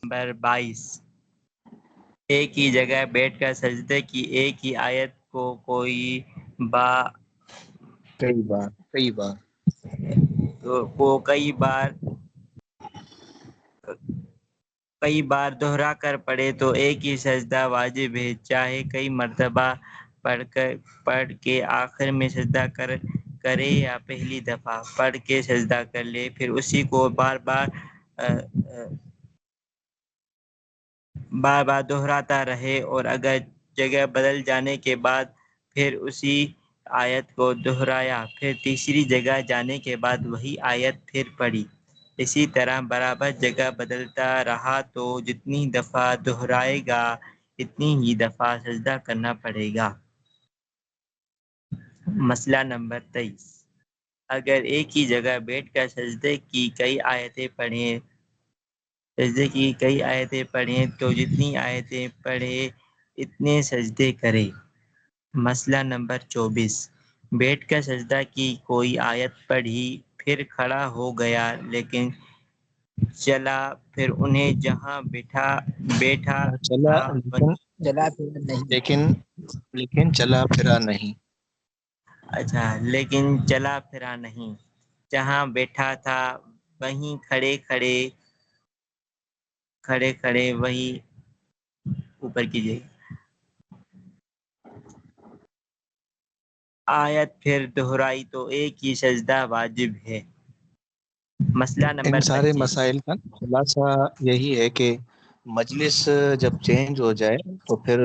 Number 22، ایک ہی جگہ بیٹھ کر سجدے کی ایک ہی آیت کو کئی بار دہرا کر پڑھے تو ایک ہی سجدہ واجب ہے، چاہے کئی مرتبہ پڑھ کے آخر میں سجدہ کرے یا پہلی دفعہ پڑھ کے سجدہ کر لے، پھر اسی کو بار بار دہراتا رہے، اور اگر جگہ بدل جانے کے بعد پھر اسی آیت کو دہرایا، پھر تیسری جگہ جانے کے بعد وہی آیت پھر پڑھی، اسی طرح برابر جگہ بدلتا رہا تو جتنی دفعہ دہرائے گا اتنی ہی دفعہ سجدہ کرنا پڑے گا۔ مسئلہ نمبر 23، اگر ایک ہی جگہ بیٹھ کر سجدے کی کئی آیتیں پڑھیں تو جتنی آیتیں پڑھے اتنے سجدے کرے۔ مسئلہ نمبر 24، بیٹھ کر سجدہ کی کوئی آیت پڑھی، پھر کھڑا ہو گیا لیکن چلا پھر انہیں جہاں بیٹھا چلا تھا چلا پھر نہیں، لیکن چلا پھرا نہیں۔ اچھا، لیکن چلا پھرا نہیں، جہاں بیٹھا تھا وہیں کھڑے وہی اوپر کیجیے آیت پھر دہرائی تو ایک ہی سجدہ واجب ہے۔ مسئلہ ان نمبر سارے 25، مسائل کا خلاصہ یہی ہے کہ مجلس جب چینج ہو جائے تو پھر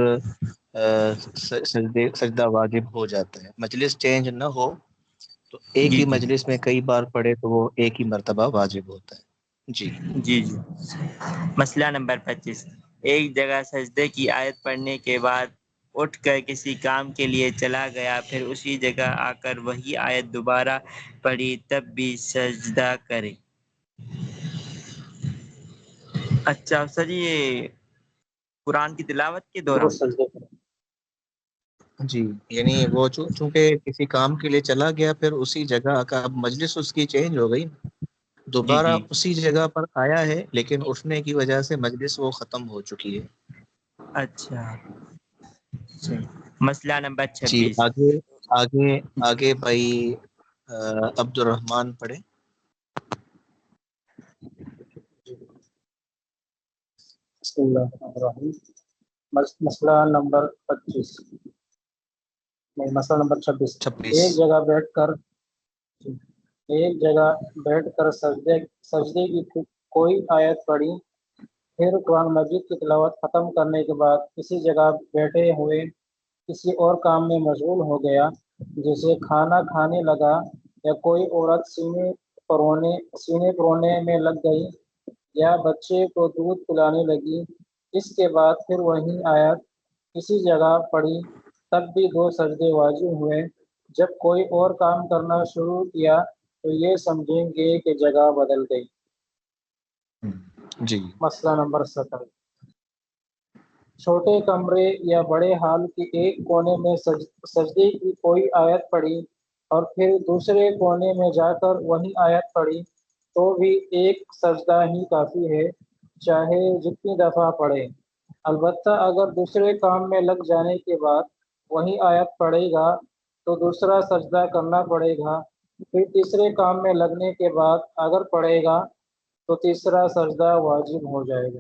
سجدہ واجب ہو جاتا ہے، مجلس چینج نہ ہو تو ایک جی ہی جی مجلس میں کئی بار پڑھے تو وہ ایک ہی مرتبہ واجب ہوتا ہے۔ جی جی جی۔ مسئلہ نمبر 25، ایک جگہ سجدے کی آیت پڑھنے کے بعد اٹھ کر کسی کام کے لیے چلا گیا، پھر اسی جگہ آ کر وہی آیت دوبارہ پڑھی، تب بھی سجدہ کرے۔ اچھا سر، یہ قرآن کی تلاوت کے دوران جی، یعنی وہ چونکہ کسی کام کے لیے چلا گیا، پھر اسی جگہ کا اب مجلس اس کی چینج ہو گئی، جی دوبارہ جی اسی جگہ پر آیا ہے لیکن اٹھنے کی وجہ سے مجلس وہ ختم ہو چکی ہے۔ اچھا مسئلہ نمبر جی 26، آگے بھائی عبد الرحمان پڑھے۔ بسم اللہ الرحمن الرحیم۔ مسئلہ نمبر 25 نہیں، مسئلہ نمبر 26، 26 ایک جگہ بیٹھ کر سجدے کی کوئی آیت پڑھی، پھر قرآن مجید کی تلاوت ختم کرنے کے بعد کسی جگہ بیٹھے ہوئے کسی اور کام میں مشغول ہو گیا، جیسے کھانا کھانے لگا یا کوئی عورت سینے پرونے میں لگ گئی یا بچے کو دودھ پلانے لگی، اس کے بعد پھر وہی آیت کسی جگہ پڑھی، تب بھی 2 سجدے واجب ہوئے۔ جب کوئی اور کام کرنا شروع کیا تو یہ سمجھیں گے کہ جگہ بدل گئی۔ جی مسئلہ نمبر 17، چھوٹے کمرے یا بڑے ہال کے ایک کونے میں سجدے کی کوئی آیت پڑھی اور پھر دوسرے کونے میں جا کر وہی آیت پڑھی تو بھی ایک سجدہ ہی کافی ہے، چاہے جتنی دفعہ پڑھے۔ البتہ اگر دوسرے کام میں لگ جانے کے بعد وہی آیت پڑھے گا تو دوسرا سجدہ کرنا پڑے گا، پھر تیسرے کام میں لگنے کے بعد اگر پڑھے گا تو تیسرا سجدہ واجب ہو جائے گا۔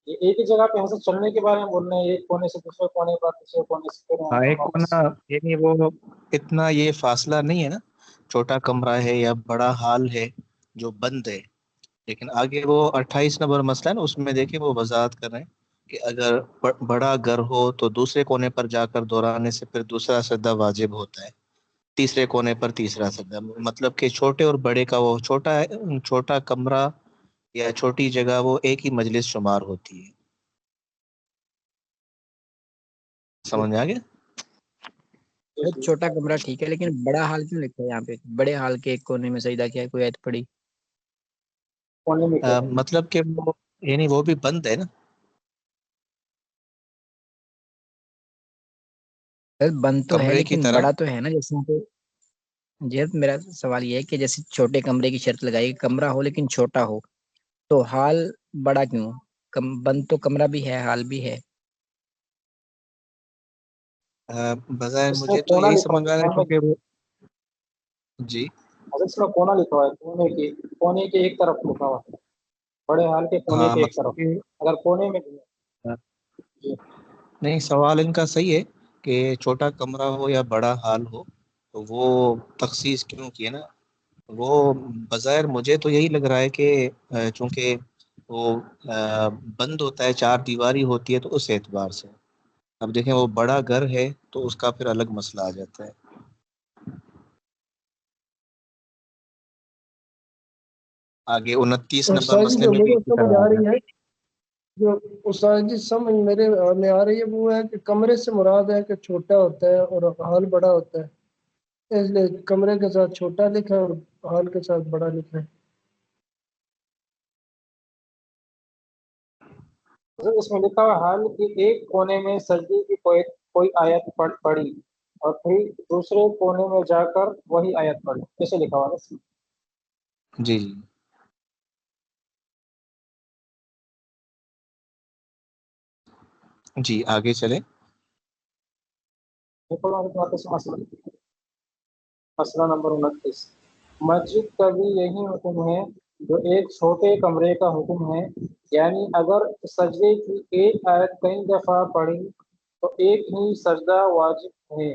یہ ایک ہی جگہ پہ حضرت چلنے کے بارے میں بول رہے ہیں، ایک کونے سے دوسرے کونے پر، دوسرے کونے سے پھر ہاں، ایک واپس۔ کونا یعنی وہ اتنا یہ فاصلہ نہیں ہے نا، چھوٹا کمرہ ہے یا بڑا ہال ہے جو بند ہے، لیکن آگے وہ 28 نمبر مسئلہ ہے نا، اس میں دیکھیں وہ وضاحت کر رہے ہیں کہ اگر بڑا گھر ہو تو دوسرے کونے پر جا کر دہرانے سے پھر دوسرا سجدہ واجب ہوتا ہے، تیسرے کونے پر تیسرا سجدہ، مطلب کہ چھوٹے اور بڑے کا وہ چھوٹا کمرہ یا چھوٹی جگہ وہ ایک ہی مجلس شمار ہوتی ہے۔ سمجھ میں آ گیا؟ چھوٹا کمرہ ٹھیک ہے، لیکن بڑا حال کیوں لکھا ہے یہاں پہ؟ بڑے حال کے ایک کونے میں سجدہ کیا ہے، کوئی آیت پڑھی؟ کونے میں کیا ہے؟ مطلب کہ وہ یعنی وہ بھی بند ہے نا۔ بند تو ہے کمرے کی لیکن طرح بڑا تو ہے نا، جیسے یہاں پہ جی میرا سوال یہ ہے کہ جیسے چھوٹے کمرے کی شرط لگائی، کمرہ ہو لیکن چھوٹا ہو، تو حال بڑا کیوں؟ بند تو کمرہ بھی ہے، حال بھی ہے. بظاہر اس میں مجھے تو کونا یہی لکھا سمجھ میں آ رہا ہے ہوا ہے، کیونکہ وہ جی اس میں کونا لکھا ہوا ہے، کونے کے ایک طرف لکھا ہوا ہے، بڑے حال کے کونے ہاں کے ایک مطلب طرف. کہ اگر کونے میں جی نہیں، سوال ان کا صحیح ہے کہ چھوٹا کمرہ ہو یا بڑا حال ہو تو وہ تخصیص کیوں کی ہے نا. وہ بظاہر مجھے تو یہی لگ رہا ہے کہ چونکہ وہ بند ہوتا ہے، چار دیواری ہوتی ہے، تو اس اعتبار سے. اب دیکھیں وہ بڑا گھر ہے تو اس کا پھر الگ مسئلہ آ جاتا ہے. آگے 29 نمبر استاد جی مسئلے جو میں بھی مجھے اسی سمجھ طرح آ آ رہی ہے، جو استاد جی سمجھ میرے میں آ رہی ہے وہ ہے کہ کمرے سے مراد ہے کہ چھوٹا ہوتا ہے اور حال بڑا ہوتا ہے، اس لیے کمرے کے ساتھ چھوٹا لکھا ہے اور حال کے ساتھ بڑا لکھا ہے. اس میں لکھا ہوا حال کے ایک کونے میں سجدے کی کوئی آیت پڑھی اور پھر دوسرے کونے میں جا کر وہی آیت پڑھی، کیسے لکھا ہوا ہے اس میں؟ جی جی جی آگے چلیں. مسئلہ نمبر 29، مسجد کا بھی یہی حکم ہے جو ایک چھوٹے کمرے کا حکم ہے، یعنی اگر سجدے کی ایک آیت کئی دفعہ پڑھی تو ایک ہی سجدہ واجب ہے،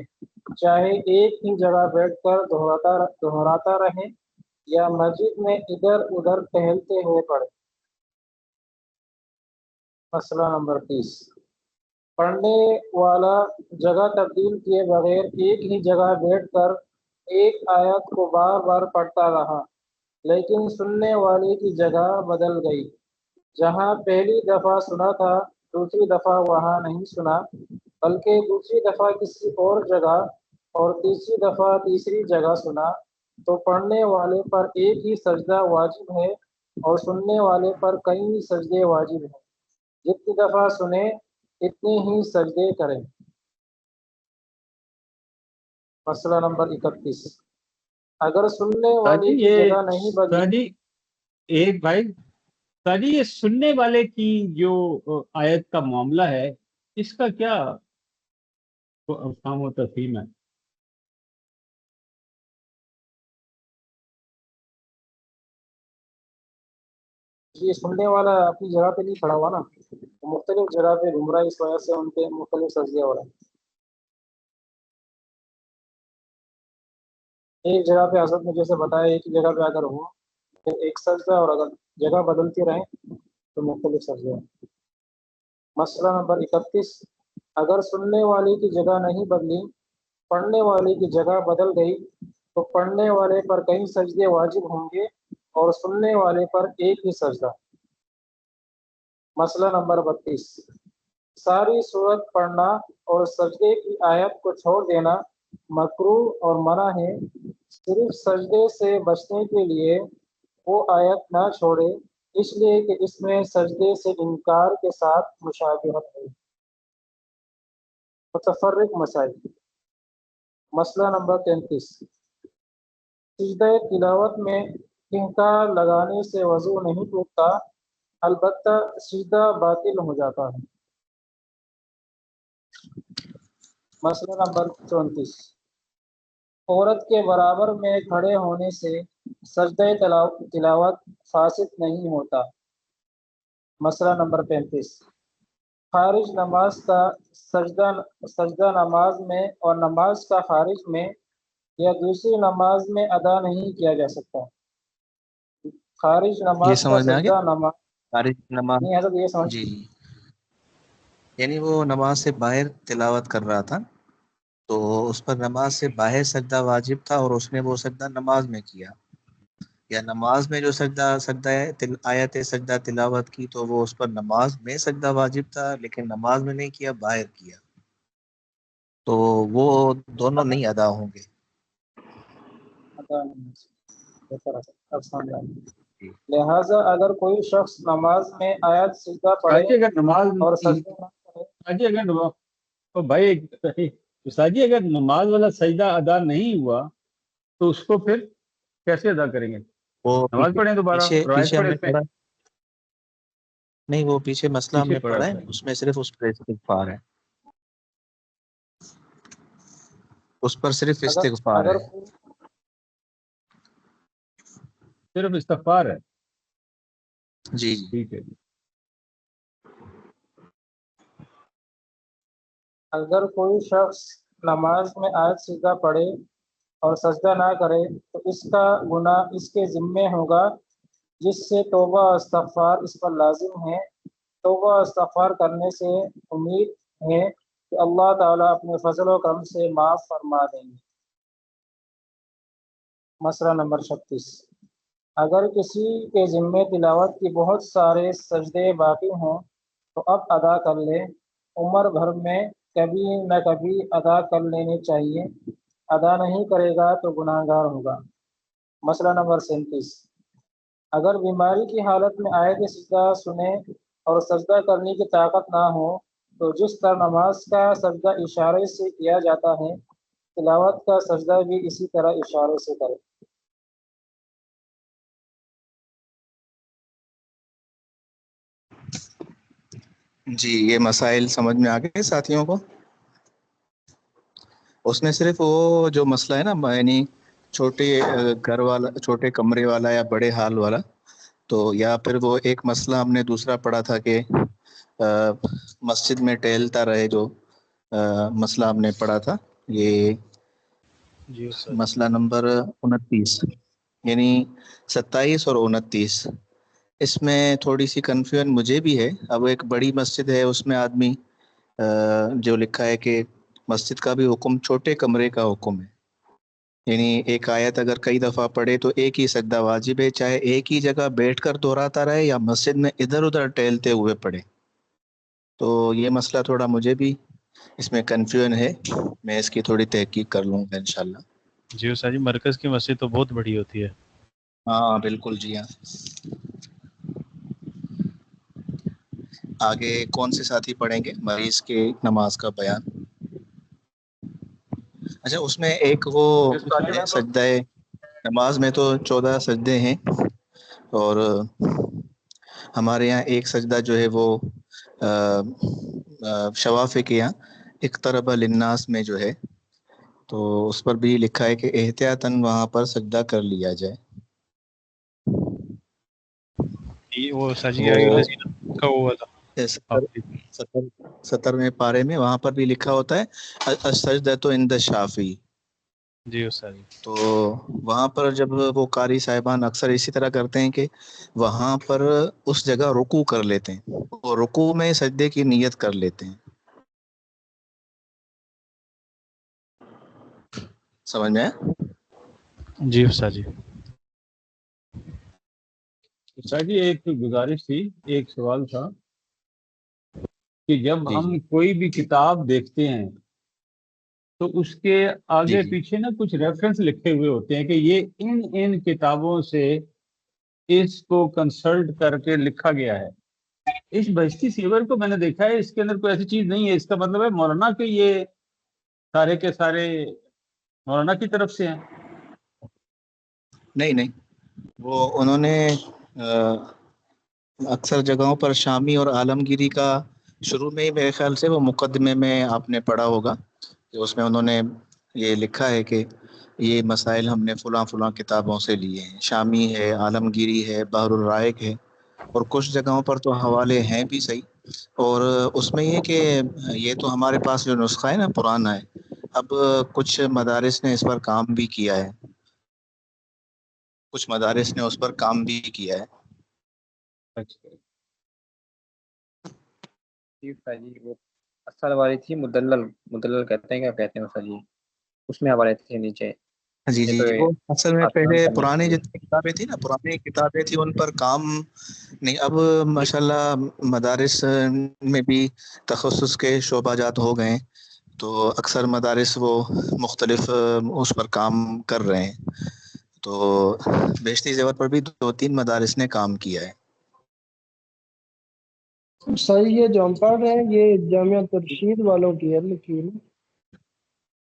چاہے ایک ہی جگہ بیٹھ کر دہراتا رہے یا مسجد میں ادھر ادھر ٹہلتے ہوئے پڑھے. مسئلہ نمبر 30، پڑھنے والا جگہ تبدیل کیے بغیر ایک ہی جگہ بیٹھ کر ایک آیت کو بار بار پڑھتا رہا، لیکن سننے والے کی جگہ بدل گئی، جہاں پہلی دفعہ سنا تھا دوسری دفعہ وہاں نہیں سنا، بلکہ دوسری دفعہ کسی اور جگہ اور تیسری دفعہ تیسری جگہ سنا، تو پڑھنے والے پر ایک ہی سجدہ واجب ہے اور سننے والے پر کئی سجدے واجب ہیں، جتنی دفعہ سنیں اتنے ہی سجدے کریں. مسئلہ نمبر 31، اگر سننے والے کی جگہ نہیں بدلی. جی ایک بھائی جی، یہ سننے والے کی جو آیت کا معاملہ ہے، اس کا کیا افہام و تفہیم ہے؟ یہ سننے والا اپنی جگہ پہ نہیں کھڑا ہوا نا، مختلف جگہ پہ گھوم رہا ہے، اس وجہ سے ان پہ مختلف سجدے ہو رہے ہیں. ایک جگہ پہ حضرت نے جیسے بتایا ایک جگہ پہ اگر ہو پھر ایک سجدہ، اور اگر جگہ بدلتی رہیں تو مختلف سجدے ہیں. مسئلہ نمبر 31، اگر سننے والے کی جگہ نہیں بدلی، پڑھنے والے کی جگہ بدل گئی، تو پڑھنے والے پر کئی سجدے واجب ہوں گے اور سننے والے پر ایک ہی سجدہ. مسئلہ نمبر 32، ساری سورت پڑھنا اور سجدے کی آیت کو چھوڑ دینا مکروہ اور منع ہے، صرف سجدے سے بچنے کے لیے وہ آیت نہ چھوڑے، اس لیے کہ اس میں سجدے سے انکار کے ساتھ مشابہت ہے. متفرق مسائل. مسئلہ نمبر 33، سجدہ تلاوت میں ٹھنکا لگانے سے وضو نہیں ٹوٹتا، البتہ سجدہ باطل ہو جاتا ہے. مسئلہ نمبر 34، عورت کے برابر میں کھڑے ہونے سے سجدہ تلاوت فاسد نہیں ہوتا. مسئلہ نمبر 35، خارج نماز کا سجدہ نماز میں اور نماز کا خارج میں یا دوسری نماز میں ادا نہیں کیا جا سکتا. خارج یہ نماز کا سمجھ میں آ گیا. سجدہ نماز خارج نماز، نہیں، حضرت یہ سمجھ. جی جی، یعنی وہ نماز سے باہر تلاوت کر رہا تھا تو اس پر نماز سے باہر سجدہ واجب تھا اور اس نے وہ سجدہ نماز میں کیا، یا نماز میں جو سجدہ آیت سجدہ تلاوت کی تو وہ اس پر نماز میں سجدہ واجب تھا لیکن نماز میں نہیں کیا، باہر کیا، تو وہ دونوں نہیں ادا ہوں گے. لہذا اگر کوئی شخص نماز میں آیت سجدہ پڑھے اگر نماز اور سجدہ نہ کرے. اگر نماز تو بھائی استاد جی، اگر نماز والا سجدہ ادا نہیں ہوا تو اس کو پھر کیسے ادا کریں گے؟ وہ نماز پڑھیں دوبارہ، روایت پیچھے ہم پڑھیں نے اس میں. پڑھا نہیں وہ پیچھے مسئلہ ہم پیچھے نے پڑھا پڑھا ہے تھا. نا، اس میں صرف اس پر استغفار ہے، اس پر صرف اگر استغفار اگر ہے۔ صرف استغفار ہے. جی جی ٹھیک ہے جی. اگر کوئی شخص نماز میں آیت سجدہ پڑھے اور سجدہ نہ کرے تو اس کا گناہ اس کے ذمے ہوگا، جس سے توبہ و استغفار اس پر لازم ہے۔ توبہ و استغفار کرنے سے امید ہے کہ اللہ تعالیٰ اپنے فضل و کرم سے معاف فرما دیں گے۔ مسئلہ نمبر 36، اگر کسی کے ذمے تلاوت کی بہت سارے سجدے باقی ہوں تو اب ادا کر لے، عمر بھر میں کبھی نہ کبھی ادا کر لینے چاہیے، ادا نہیں کرے گا تو گناہ گار ہوگا۔ مسئلہ نمبر 37، اگر بیماری کی حالت میں آیت سجدہ سنے اور سجدہ کرنے کی طاقت نہ ہو تو جس طرح نماز کا سجدہ اشارے سے کیا جاتا ہے، تلاوت کا سجدہ بھی اسی طرح اشارے سے کرے۔ جی، یہ مسائل سمجھ میں آ گئے ساتھیوں کو؟ اس میں صرف وہ جو مسئلہ ہے نا، یعنی چھوٹے گھر والا، چھوٹے کمرے والا یا بڑے ہال والا، تو یا پھر وہ ایک مسئلہ ہم نے دوسرا پڑھا تھا کہ مسجد میں ٹہلتا رہے، جو مسئلہ ہم نے پڑھا تھا، یہ جی استاد۔ مسئلہ نمبر 29، یعنی 27 اور 29۔ اس میں تھوڑی سی کنفیوژن مجھے بھی ہے۔ اب ایک بڑی مسجد ہے، اس میں آدمی جو لکھا ہے کہ مسجد کا بھی حکم چھوٹے کمرے کا حکم ہے، یعنی ایک آیت اگر کئی دفعہ پڑھے تو ایک ہی سجدہ واجب ہے، چاہے ایک ہی جگہ بیٹھ کر دہراتا رہے یا مسجد میں ادھر ادھر ٹہلتے ہوئے پڑھے۔ تو یہ مسئلہ تھوڑا مجھے بھی اس میں کنفیوژن ہے، میں اس کی تھوڑی تحقیق کر لوں گا انشاءاللہ۔ جی استاد جی، مرکز کی مسجد تو بہت بڑی ہوتی ہے۔ ہاں بالکل، جی ہاں۔ آگے کون سے ساتھی پڑھیں گے مریض کے نماز کا بیان؟ اچھا، اس میں ایک وہ سجدہ نماز میں تو 14 سجدے ہیں، اور ہمارے یہاں ایک سجدہ جو ہے وہ شوافع کے یہاں اقترب للناس میں جو ہے، تو اس پر بھی لکھا ہے کہ احتیاطاً وہاں پر سجدہ کر لیا جائے۔ وہ سجی وہ کا ہوا تھا 70ویں پارے میں وہاں پر بھی لکھا ہوتا ہے السجدۃ عند الشافعی۔ جی استاد جی۔ تو وہاں پر جب وہ قاری صاحبان اکثر اسی طرح کرتے ہیں کہ وہاں پر اس جگہ رکوع کر لیتے ہیں، اور رکوع میں سجدے کی نیت کر لیتے ہیں۔ سمجھ میں آیا؟ جی استاد جی۔ استاد جی ایک گزارش تھی، ایک سوال تھا کہ جب جی ہم جی کوئی بھی کتاب دیکھتے ہیں تو اس کے جی آگے جی پیچھے نا کچھ ریفرنس لکھے ہوئے ہوتے ہیں کہ یہ ان کتابوں سے اس کو کنسلٹ کر کے لکھا گیا ہے۔ اس بہشتی سیور کو میں نے دیکھا ہے، اس کے اندر کوئی ایسی چیز نہیں ہے۔ اس کا مطلب ہے مولانا کے یہ سارے کے سارے مولانا کی طرف سے ہیں؟ نہیں، وہ انہوں نے اکثر جگہوں پر شامی اور عالمگیری کا شروع میں ہی میرے خیال سے وہ مقدمے میں آپ نے پڑھا ہوگا کہ اس میں انہوں نے یہ لکھا ہے کہ یہ مسائل ہم نے فلاں فلاں کتابوں سے لیے ہیں، شامی ہے، عالمگیری ہے، بحر الرائق ہے، اور کچھ جگہوں پر تو حوالے ہیں بھی صحیح۔ اور اس میں یہ کہ یہ تو ہمارے پاس جو نسخہ ہے نا پرانا ہے، اب کچھ مدارس نے اس پر کام بھی کیا ہے، کچھ مدارس نے اس پر کام بھی کیا ہے۔ جی وہ اصل والی تھی، مدلل کہتے ہیں، کیا کہتے ہیں جی، اس میں حوالے تھے نیچے۔ جی جی تو وہ اصل میں آسان پہلے کرنے کے پرانے لیے۔ جتنی کتابیں تھیں نا، پرانی کتابیں تھیں، ان پر کام نہیں۔ اب ماشاءاللہ مدارس میں بھی تخصص کے شعبہ جات ہو گئے ہیں، تو اکثر مدارس وہ مختلف اس پر کام کر رہے ہیں۔ تو بہشتی زیور پر بھی 2-3 مدارس نے کام کیا ہے۔ صحیح، یہ جو ہم پڑھ رہے ہیں یہ جامعہ ترشید والوں کی ہے لکھی ہے۔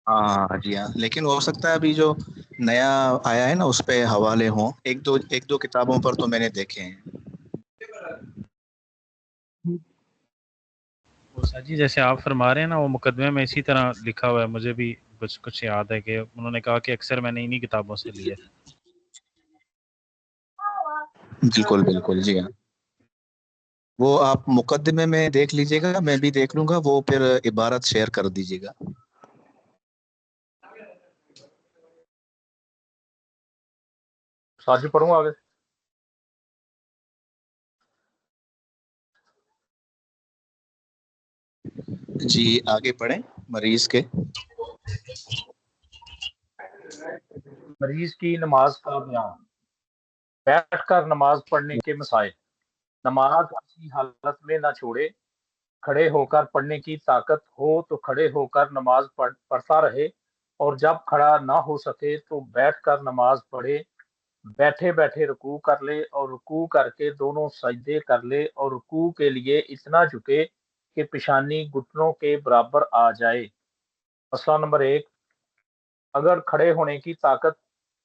ہاں جی ہاں، لیکن ہو سکتا ہے ابھی جو نیا آیا ہے نا اس پہ حوالے ہوں، ایک دو کتابوں پر تو میں نے دیکھے ہیں۔ استاد جی جیسے آپ فرما رہے ہیں نا وہ مقدمے میں اسی طرح لکھا ہوا ہے، مجھے بھی کچھ یاد ہے کہ انہوں نے کہا کہ اکثر میں نے انہی کتابوں سے لی ہے۔ بالکل بالکل، جی ہاں، وہ آپ مقدمے میں دیکھ لیجئے گا، میں بھی دیکھ لوں گا، وہ پھر عبارت شیئر کر دیجئے گا۔ ساتھ ہی پڑھوں آگے۔ جی آگے پڑھیں، مریض کے۔ مریض کی نماز کا بیان۔ بیٹھ کر نماز پڑھنے کے مسائل۔ نماز اسی حالت میں نہ چھوڑے، کھڑے ہو کر پڑھنے کی طاقت ہو تو کھڑے ہو کر نماز پڑھتا رہے، اور جب کھڑا نہ ہو سکے تو بیٹھ کر نماز پڑھے۔ بیٹھے بیٹھے رکوع کر لے اور رکوع کر کے دونوں سجدے کر لے، اور رکوع کے لیے اتنا جھکے کہ پیشانی گھٹنوں کے برابر آ جائے۔ مسئلہ نمبر 1، اگر کھڑے ہونے کی طاقت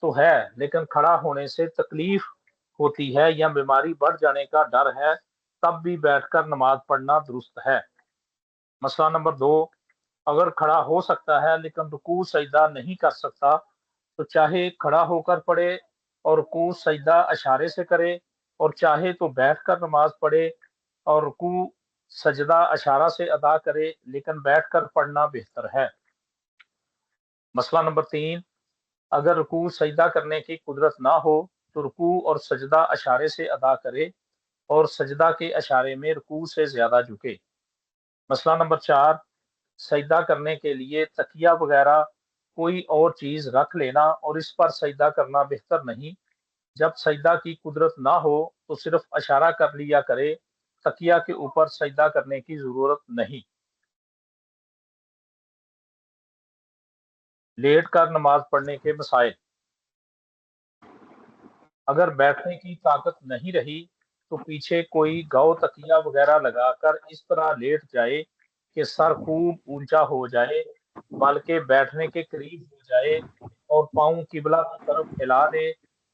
تو ہے لیکن کھڑا ہونے سے تکلیف ہوتی ہے یا بیماری بڑھ جانے کا ڈر ہے، تب بھی بیٹھ کر نماز پڑھنا درست ہے۔ مسئلہ نمبر 2، اگر کھڑا ہو سکتا ہے لیکن رکوع سجدہ نہیں کر سکتا تو چاہے کھڑا ہو کر پڑھے اور رکوع سجدہ اشارے سے کرے، اور چاہے تو بیٹھ کر نماز پڑھے اور رکوع سجدہ اشارہ سے ادا کرے، لیکن بیٹھ کر پڑھنا بہتر ہے۔ مسئلہ نمبر 3، اگر رکوع سجدہ کرنے کی قدرت نہ ہو تو رکوع اور سجدہ اشارے سے ادا کرے اور سجدہ کے اشارے میں رکوع سے زیادہ جھکے۔ مسئلہ نمبر 4، سجدہ کرنے کے لیے تکیہ وغیرہ کوئی اور چیز رکھ لینا اور اس پر سجدہ کرنا بہتر نہیں۔ جب سجدہ کی قدرت نہ ہو تو صرف اشارہ کر لیا کرے، تکیہ کے اوپر سجدہ کرنے کی ضرورت نہیں۔ لیٹ کر نماز پڑھنے کے مسائل۔ اگر بیٹھنے کی طاقت نہیں رہی تو پیچھے کوئی گو تکیہ وغیرہ لگا کر اس طرح لیٹ جائے کہ سر خوب اونچا ہو جائے بلکہ بیٹھنے کے قریب ہو جائے، اور پاؤں قبلہ کی طرف پھیلا دے۔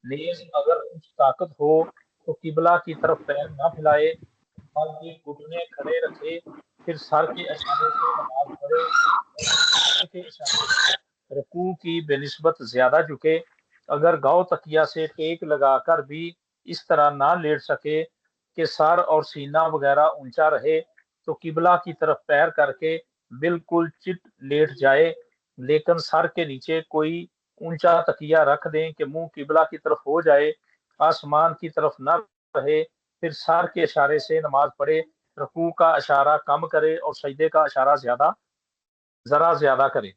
نیز اگر کچھ طاقت ہو تو قبلہ کی طرف پیر نہ پھیلائے بلکہ گھٹنے کھڑے رکھے، پھر سر کے اشارے سے نماز پڑھے اور گھٹنے کے اشارے سے رکوع کی بنسبت زیادہ جھکے۔ اگر گاؤ تکیہ سے ٹیک لگا کر بھی اس طرح نہ لیٹ سکے کہ سر اور سینہ وغیرہ اونچا رہے تو قبلہ کی طرف پیر کر کے بالکل چٹ لیٹ جائے، لیکن سر کے نیچے کوئی اونچا تکیہ رکھ دیں کہ منہ قبلہ کی طرف ہو جائے، آسمان کی طرف نہ رہے، پھر سر کے اشارے سے نماز پڑھے، رکوع کا اشارہ کم کرے اور سجدے کا اشارہ ذرا زیادہ کرے۔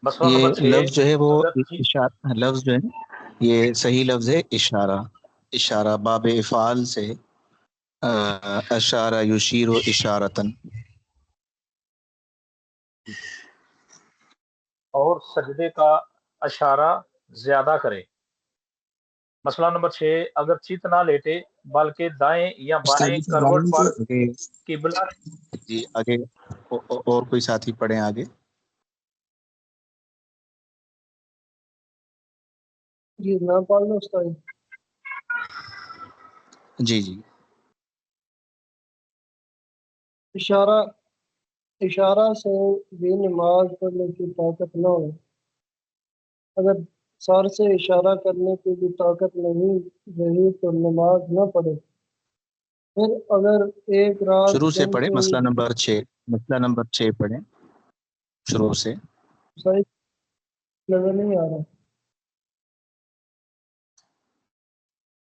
مسئلہ نمبر یہ 6، لفظ جو ہے وہ اگر لفظ جو ہے یہ صحیح لفظ ہے اشارہ۔ اشارہ باب افعال سے اشارہ یشیر و اشارتن۔ اور سجدے کا اشارہ زیادہ کرے۔ مسئلہ نمبر 6، اگر چت نہ لیٹے بلکہ دائیں یا استاد بائیں جی کروٹ پر آگے قبلہ جی آگے اور کوئی ساتھی پڑھیں آگے۔ جی میں پڑھ لوں استاد جی۔ جی جی اشارہ سے بھی نماز پڑھنے کی طاقت نہ ہو، اگر سر سے اشارہ کرنے کی بھی طاقت نہیں رہی تو نماز نہ پڑھے۔ پھر اگر ایک رات شروع سے دن پڑھیں، سے مسئلہ نمبر 6، مسئلہ نمبر 6 پڑھیں شروع سے۔ صحیح نظر نہیں آ رہا۔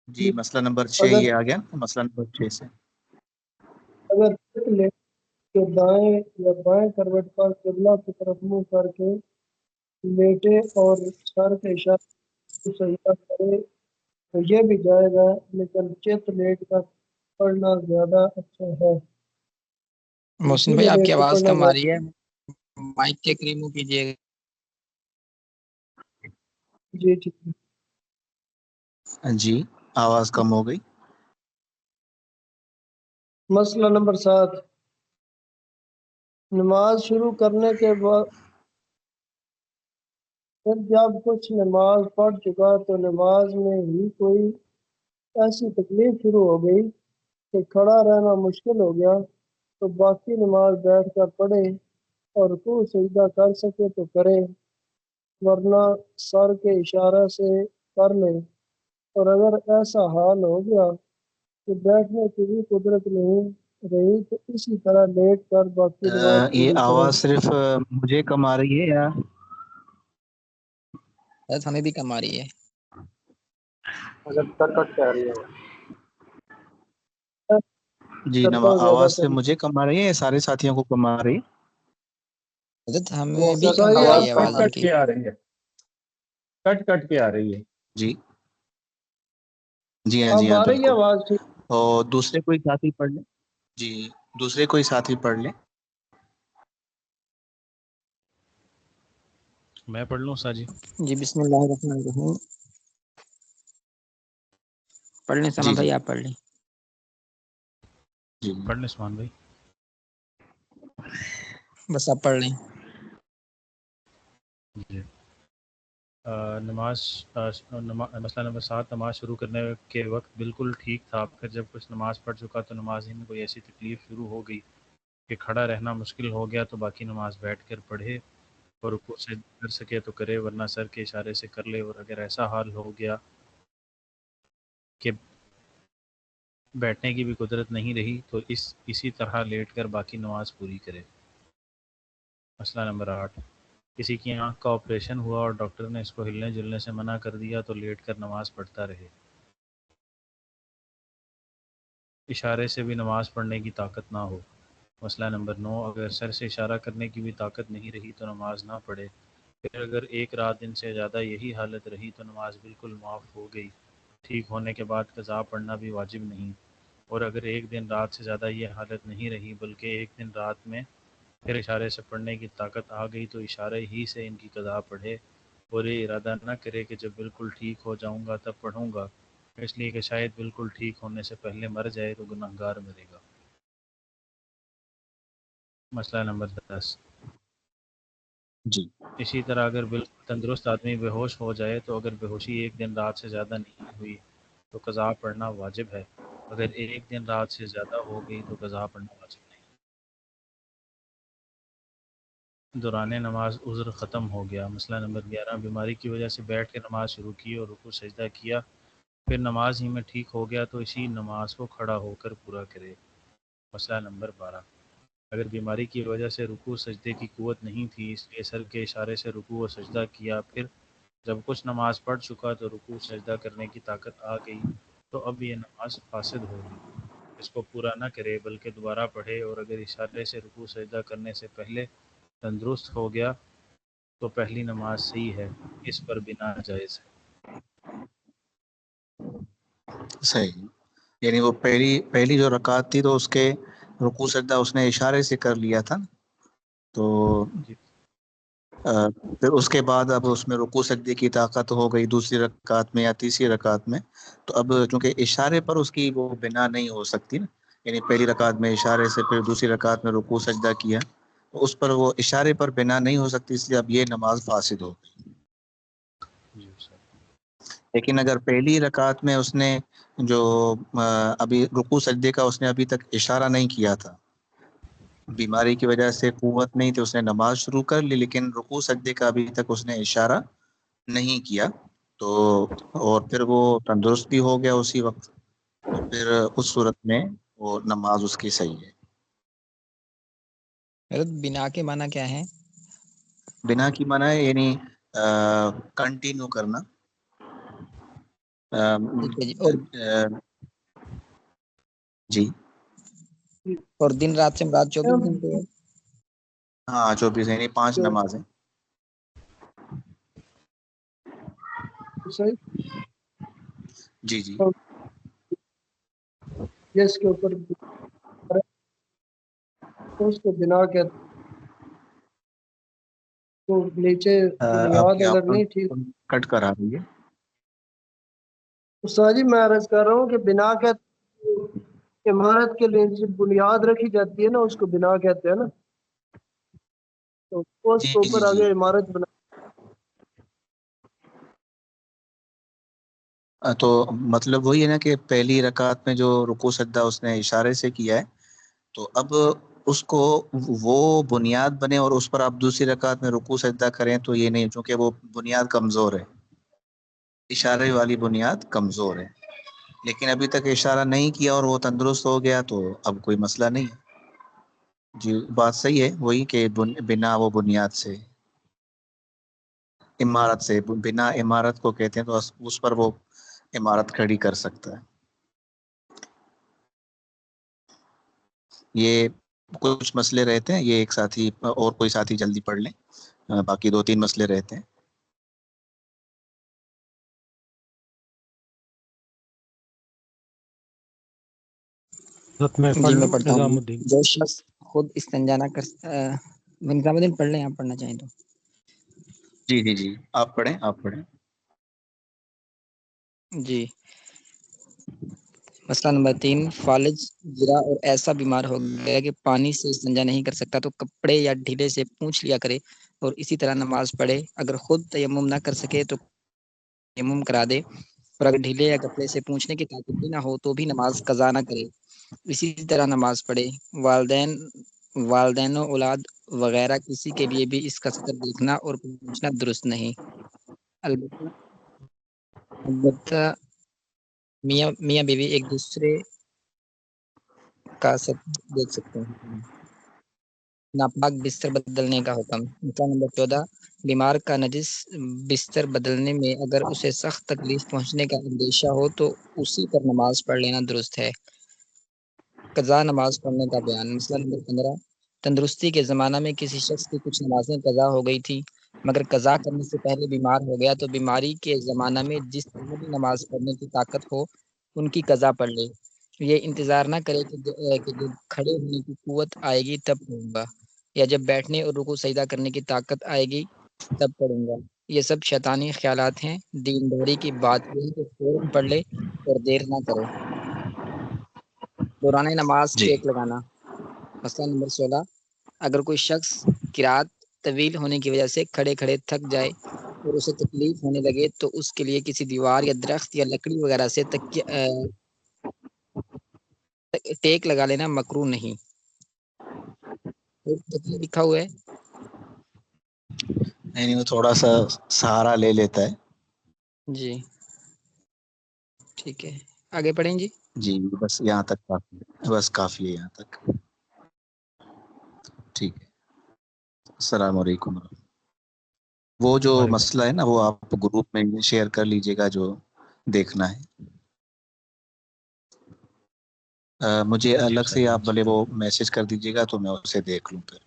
جی مسئلہ نمبر 6 اگر یہ آ گیا، مسئلہ نمبر 6 سے۔ اگر چت لے کے دائیں یا بائیں کروٹ پر قبلہ کی طرف منہ کر کے لیٹے اور سر کے اشارے سے سجدہ کرے تو یہ بھی جائے گا، لیکن چت لیٹ کر پڑھنا زیادہ اچھا ہے۔ محسن بھائی سیدھے آپ لیٹ کی کے آواز پڑھنا کم آ زیادہ۔ رہی ہے، مائک کے قریب منہ کیجیے گا۔ جی ٹھیک ہے۔ جی آواز کم ہو گئی۔ مسئلہ نمبر 7، نماز شروع کرنے کے بعد پھر جب کچھ نماز پڑھ چکا تو نماز میں ہی کوئی ایسی تکلیف شروع ہو گئی کہ کھڑا رہنا مشکل ہو گیا تو باقی نماز بیٹھ کر پڑھے اور رکوع سجدہ کر سکے تو کرے، ورنہ سر کے اشارہ سے کر لے، اور اگر ایسا حال ہو گیا کہ بیٹھنے کی بھی قدرت نہیں رہی تو اسی طرح لیٹ کر باقی نماز یہ پوری کرے۔ آواز صرف مجھے کم آ رہی ہے یا حضرت ہمیں بھی کم آ رہی ہے۔ اگر کٹ کے آ رہی ہے جی کرتا ہوں زیادہ آواز تر۔ صرف مجھے کم آ رہی ہے یا سارے ساتھیوں کو کم آ رہی ہے؟ حضرت ہمیں بھی سر کم آ یہ رہی ہے آپ آواز کٹ ان کٹ کی۔ کے آ رہی ہے، کٹ کے آ رہی ہے۔ جی جی ہاں، جی اب ہاں، آ رہی ہے بالکل۔ آواز ٹھیک؟ اور دوسرے کوئی ساتھی پڑھ لیں۔ جی دوسرے کوئی ساتھی پڑھ لیں۔ میں پڑھ لوں سا جی؟ جی بسم اللہ الرحمن الرحیم۔ پڑھ لیں سلمان جی جی بھائی، آپ پڑھ لیں۔ جی پڑھ لیں عثمان بھائی؟ بس آپ پڑھ لیں۔ جی نماز مسئلہ نمبر 7، نماز شروع کرنے کے وقت بالکل ٹھیک تھا، پھر جب کچھ نماز پڑھ چکا تو نماز ہی میں کوئی ایسی تکلیف شروع ہو گئی کہ کھڑا رہنا مشکل ہو گیا تو باقی نماز بیٹھ کر پڑھے، اور رکوع سے کر سکے تو کرے، ورنہ سر کے اشارے سے کر لے، اور اگر ایسا حال ہو گیا کہ بیٹھنے کی بھی قدرت نہیں رہی تو اسی طرح لیٹ کر باقی نماز پوری کرے۔ مسئلہ نمبر 8، کسی کی آنکھ کا آپریشن ہوا اور ڈاکٹر نے اس کو ہلنے جلنے سے منع کر دیا تو لیٹ کر نماز پڑھتا رہے۔ اشارے سے بھی نماز پڑھنے کی طاقت نہ ہو۔ مسئلہ نمبر 9، اگر سر سے اشارہ کرنے کی بھی طاقت نہیں رہی تو نماز نہ پڑھے، پھر اگر ایک رات دن سے زیادہ یہی حالت رہی تو نماز بالکل معاف ہو گئی، ٹھیک ہونے کے بعد قضا پڑھنا بھی واجب نہیں، اور اگر ایک دن رات سے زیادہ یہ حالت نہیں رہی بلکہ ایک دن رات میں پھر اشارے سے پڑھنے کی طاقت آ گئی تو اشارے ہی سے ان کی قضا پڑھے، اور یہ ارادہ نہ کرے کہ جب بالکل ٹھیک ہو جاؤں گا تب پڑھوں گا، اس لیے کہ شاید بالکل ٹھیک ہونے سے پہلے مر جائے تو گناہ گار مرے گا۔ مسئلہ نمبر 10، جی اسی طرح اگر بالکل تندرست آدمی بے ہوش ہو جائے تو اگر بے ہوشی ایک دن رات سے زیادہ نہیں ہوئی تو قضا پڑھنا واجب ہے، اگر ایک دن رات سے زیادہ ہو گئی تو قضا پڑھنا واجب نہیں۔ دوران نماز عذر ختم ہو گیا۔ مسئلہ نمبر 11، بیماری کی وجہ سے بیٹھ کے نماز شروع کی اور رکوع سجدہ کیا، پھر نماز ہی میں ٹھیک ہو گیا تو اسی نماز کو کھڑا ہو کر پورا کرے۔ مسئلہ نمبر 12، اگر بیماری کی وجہ سے رکوع سجدے کی قوت نہیں تھی اس لیے سر کے اشارے سے رکوع و سجدہ کیا، پھر جب کچھ نماز پڑھ چکا تو رکوع سجدہ کرنے کی طاقت آ گئی تو اب یہ نماز فاسد ہوگی، اس کو پورا نہ کرے بلکہ دوبارہ پڑھے، اور اگر اشارے سے رکوع سجدہ کرنے سے پہلے تندرست ہو گیا تو پہلی نماز صحیح ہے، اس پر بنا جائز ہے۔ صحیح، یعنی وہ پہلی جو رکعت تھی تو اس کے رکوع سجدہ اس نے اشارے سے کر لیا تھا، تو جی پھر اس کے بعد اب اس میں رکوع سجدے کی طاقت ہو گئی دوسری رکعت میں یا تیسری رکعت میں، تو اب چونکہ اشارے پر اس کی وہ بنا نہیں ہو سکتی نا، یعنی پہلی رکعت میں اشارے سے پھر دوسری رکعت میں رکوع سجدہ کیا تو اس پر وہ اشارے پر بنا نہیں ہو سکتی، اس لیے اب یہ نماز فاسد ہو گئی۔ جی سر۔ لیکن اگر پہلی رکعت میں اس نے جو ابھی رکوع سجدے کا اس نے ابھی تک اشارہ نہیں کیا تھا، بیماری کی وجہ سے قوت نہیں تھی، اس نے نماز شروع کر لی لیکن رکوع سجدے کا ابھی تک اس نے اشارہ نہیں کیا، تو اور پھر وہ تندرست بھی ہو گیا اسی وقت، تو پھر اس صورت میں وہ نماز اس کی صحیح ہے۔ حضرت بنا کے معنی کیا ہے؟ بنا کی معنی ہے یعنی کنٹینیو کرنا، ٹھیک ہے جی، اور جی اور دن رات سے مراد 24 گھنٹے ہے؟ ہاں 24 یعنی 5 نمازیں۔ صحیح، جی جی جس کے اوپر اس کو بنا کہتے ہیں، تو نیچے آپ بنیاد کی اگر آواز نہیں ٹھیک۔ کٹ کر آ رہی ہے۔ استاد جی میں عرض کر رہا ہوں کہ بنا کہتے ہیں، عمارت کے لیے جو بنیاد رکھی جاتی ہے نا اس کو بنا کہتے ہیں نا، تو اس جی کے جی اوپر جی آگے عمارت بنا۔ تو مطلب وہی ہے نا کہ پہلی رکعت میں جو رکوع سجدہ اس نے اشارے سے کیا ہے، تو اب اس کو وہ بنیاد بنے اور اس پر آپ دوسری رکعت میں رکوع سجدہ کریں تو یہ نہیں، چونکہ وہ بنیاد کمزور ہے، اشارے والی بنیاد کمزور ہے. لیکن ابھی تک اشارہ نہیں کیا اور وہ تندرست ہو گیا تو اب کوئی مسئلہ نہیں ہے. جی بات صحیح ہے، وہی کہ بنا وہ بنیاد سے، عمارت سے، بنا عمارت کو کہتے ہیں، تو اس پر وہ عمارت کھڑی کر سکتا ہے. یہ کچھ مسئلے رہتے ہیں، یہ ایک ساتھی اور کوئی ساتھی جلدی پڑھ لیں، باقی 2-3 مسئلے رہتے ہیں. جی میں پڑھتا ہوں. جو شخص خود استنجا نہ کر نظام الدین پڑھ لیں، آپ پڑھنا چاہیں تو. جی آپ پڑھیں. جی مسئلہ نمبر 3، فالج گرا اور ایسا بیمار ہو گیا کہ پانی سے استنجا نہیں کر سکتا تو کپڑے یا ڈھیلے سے پونچھ لیا کرے اور اسی طرح نماز پڑھے. اگر خود تیمم نہ کر سکے تو تیمم کرا دے، اور اگر ڈھیلے یا کپڑے سے پونچھنے کی طاقت بھی نہ ہو تو بھی نماز قضا نہ کرے. اسی طرح نماز پڑھے. والدین و اولاد وغیرہ کسی کے لیے بھی اس کا سطر دیکھنا اور پوچھنا درست نہیں. البتہ میاں بیوی ایک دوسرے کا سطر دیکھ سکتے ہیں. ناپاک بستر بدلنے کا حکم. مسئلہ نمبر 14، بیمار کا نجس بستر بدلنے میں اگر اسے سخت تکلیف پہنچنے کا اندیشہ ہو تو اسی پر نماز پڑھ لینا درست ہے. قضا نماز پڑھنے کا بیان. مسئلہ نمبر 15، تندرستی کے زمانہ میں کسی شخص کی کچھ نمازیں قضا ہو گئی تھی مگر قضا کرنے سے پہلے بیمار ہو گیا تو بیماری کے زمانہ میں جس طرح بھی نماز پڑھنے کی طاقت ہو ان کی قضا پڑھ لے. یہ انتظار نہ کرے کہ جب کھڑے ہونے کی قوت آئے گی تب پڑھوں گا، یا جب بیٹھنے اور رکوع سجدہ کرنے کی طاقت آئے گی تب پڑھوں گا. یہ سب شیطانی خیالات ہیں. دینداری کی بات یہ ہے کہ فوراً پڑھ لے اور دیر نہ کرے. دوران نماز جی ٹیک لگانا. مسئلہ نمبر 16، اگر کوئی شخص قرات طویل ہونے کی وجہ سے کھڑے کھڑے تھک جائے اور اسے تکلیف ہونے لگے تو اس کے لیے کسی دیوار یا درخت یا لکڑی وغیرہ سے ٹیک لگا لینا مکروہ نہیں. لکھا ہوا ہے. نہیں وہ تھوڑا سا سہارا لے لیتا ہے. جی ٹھیک ہے، آگے پڑھیں جی. جی بس یہاں تک کافی ہے، بس کافی ہے یہاں تک. ٹھیک ہے، السلام علیکم. وہ جو مسئلہ ہے نا وہ آپ گروپ میں شیئر کر لیجئے گا جو دیکھنا ہے. مجھے جی الگ استاد سے جی آپ بھلے وہ میسج کر دیجئے گا تو میں اسے دیکھ لوں پھر.